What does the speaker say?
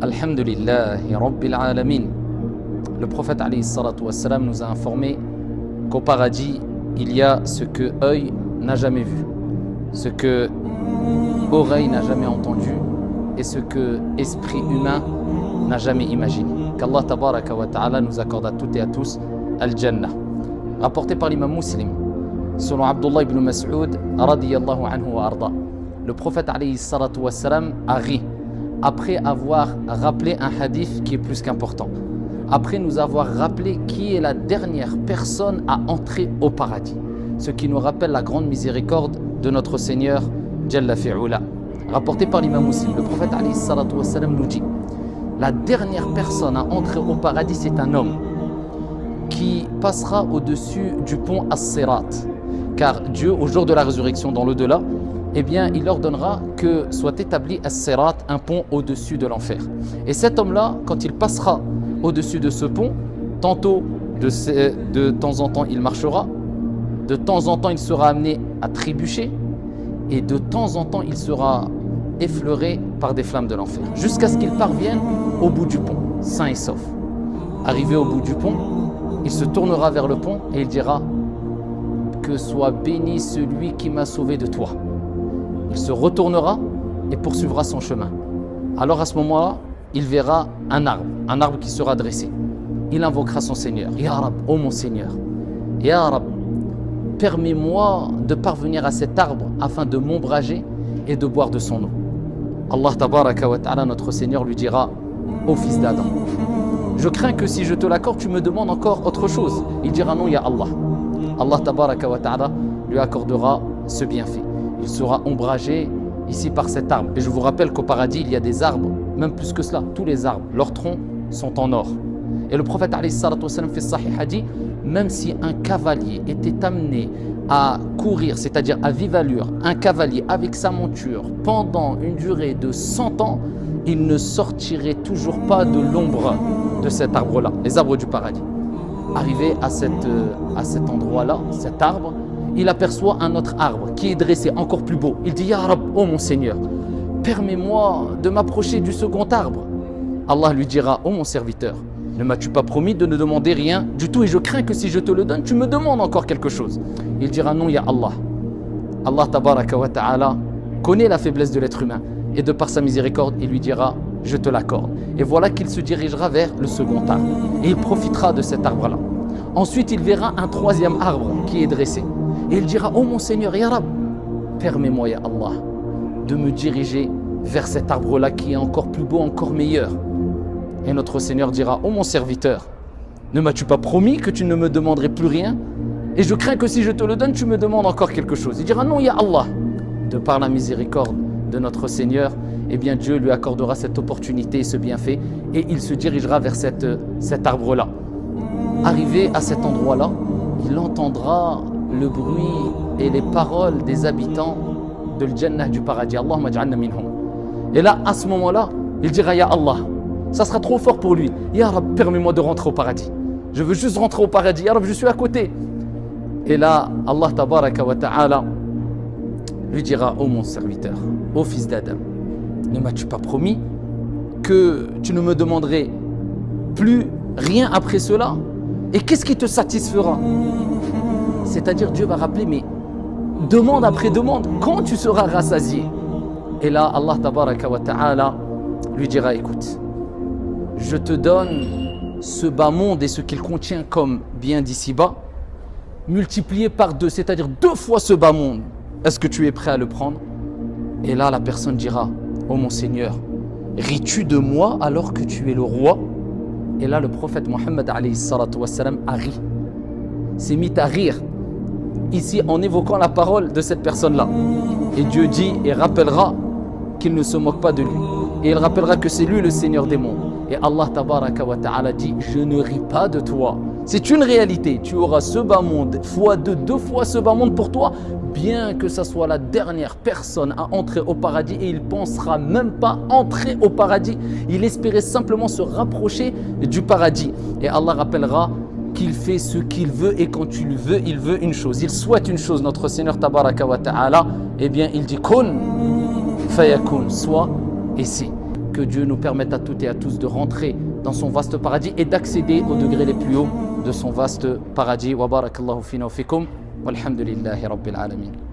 Alhamdulillahi Rabbil Alamin. Le prophète alayhi salatu wassalam nous a informé qu'au paradis, il y a ce que œil n'a jamais vu, ce que oreille n'a jamais entendu et ce que esprit humain n'a jamais imaginé. Qu'Allah tabaraka wa ta'ala nous accorde à toutes et à tous Al-Jannah. Rapporté par l'imam Muslim, selon Abdullah ibn Mas'ud radiyallahu anhu wa arda, le prophète alayhi salatu wassalam a ri après avoir rappelé un hadith qui est plus qu'important, après nous avoir rappelé qui est la dernière personne à entrer au paradis, ce qui nous rappelle la grande miséricorde de notre Seigneur Jalla fi'ula. Rapporté par l'imam Muslim, le prophète alayhi salatu wassalam nous dit: la dernière personne à entrer au paradis, c'est un homme qui passera au-dessus du pont As-Sirat, car Dieu, au jour de la résurrection dans l'au-delà, eh bien, il ordonnera que soit établi As-Sirat, un pont au-dessus de l'enfer. Et cet homme-là, quand il passera au-dessus de ce pont, tantôt de temps en temps il marchera, de temps en temps il sera amené à trébucher, et de temps en temps il sera effleuré par des flammes de l'enfer, jusqu'à ce qu'il parvienne au bout du pont, sain et sauf. Arrivé au bout du pont, il se tournera vers le pont et il dira: que soit béni celui qui m'a sauvé de toi. Il se retournera et poursuivra son chemin. Alors à ce moment-là, il verra un arbre qui sera dressé. Il invoquera son Seigneur: Ya Rab, ô mon Seigneur, Ya Rab, permets-moi de parvenir à cet arbre afin de m'ombrager et de boire de son eau. Allah tabaraka wa ta'ala, notre Seigneur, lui dira: ô fils d'Adam, je crains que si je te l'accorde, tu me demandes encore autre chose. Il dira: non, ya Allah. Allah tabaraka wa ta'ala lui accordera ce bienfait. Il sera ombragé ici par cet arbre. Et je vous rappelle qu'au paradis, il y a des arbres, même plus que cela, tous les arbres, leurs troncs sont en or. Et le prophète alayhi salatu wassalam fait sahih a dit: même si un cavalier était amené à courir, c'est-à-dire à vive allure, un cavalier avec sa monture pendant une durée de 100 ans, il ne sortirait toujours pas de l'ombre de cet arbre-là, les arbres du paradis. Arrivé à cet endroit-là, cet arbre, il aperçoit un autre arbre qui est dressé, encore plus beau. Il dit: Ya Rab, ô mon Seigneur, permets-moi de m'approcher du second arbre. Allah lui dira: ô mon serviteur, ne m'as-tu pas promis de ne demander rien du tout, et je crains que si je te le donne, tu me demandes encore quelque chose. Il dira: non, ya Allah. Allah tabaraka wa ta'ala connaît la faiblesse de l'être humain, et de par sa miséricorde, il lui dira: je te l'accorde. Et voilà qu'il se dirigera vers le second arbre, et il profitera de cet arbre-là. Ensuite, il verra un troisième arbre qui est dressé, et il dira: ô mon Seigneur, ya Rab, permets-moi, ya Allah, de me diriger vers cet arbre-là qui est encore plus beau, encore meilleur. Et notre Seigneur dira: ô mon serviteur, ne m'as-tu pas promis que tu ne me demanderais plus rien? Et je crains que si je te le donne, tu me demandes encore quelque chose. Il dira: non, ya Allah. De par la miséricorde de notre Seigneur, eh bien Dieu lui accordera cette opportunité et ce bienfait, et il se dirigera vers cet arbre-là. Arrivé à cet endroit-là, il entendra le bruit et les paroles des habitants de l'Jannah, du paradis. Allahumma ja'alna minhum. Et là, à ce moment-là, il dira: ya Allah. Ça sera trop fort pour lui. Ya Rab, permets-moi de rentrer au paradis. Je veux juste rentrer au paradis. Ya Rab, je suis à côté. Et là, Allah tabaraka wa ta'ala lui dira: ô mon serviteur, ô fils d'Adam, ne m'as-tu pas promis que tu ne me demanderais plus rien après cela? Et qu'est-ce qui te satisfera? C'est-à-dire, Dieu va rappeler: mais demande après demande, quand tu seras rassasié? Et là, Allah tabaraka wa ta'ala lui dira: écoute, je te donne ce bas monde et ce qu'il contient comme bien d'ici-bas, multiplié par 2, c'est-à-dire 2 fois ce bas monde. Est-ce que tu es prêt à le prendre? Et là, la personne dira: ô mon Seigneur, ris-tu de moi alors que tu es le roi? Et là, le prophète Mohammed alayhi salatu wassalam a ri, s'est mis à rire, ici en évoquant la parole de cette personne-là. Et Dieu dit et rappellera qu'il ne se moque pas de lui. Et il rappellera que c'est lui le Seigneur des mondes. Et Allah tabaraka wa ta'ala dit: je ne ris pas de toi. C'est une réalité. Tu auras ce bas monde fois 2 fois ce bas monde pour toi, bien que ça soit la dernière personne à entrer au paradis, et il pensera même pas entrer au paradis. Il espérait simplement se rapprocher du paradis. Et Allah rappellera qu'il fait ce qu'il veut, et quand il veut une chose. Il souhaite une chose, notre Seigneur tabaraka wa ta'ala, eh bien il dit: kun fayakun, soit et c'est. que Dieu nous permette à toutes et à tous de rentrer dans son vaste paradis et d'accéder aux degrés les plus hauts de son vaste paradis. Wa barakallahu fina wa fikum walhamdulillahi rabbil alamin.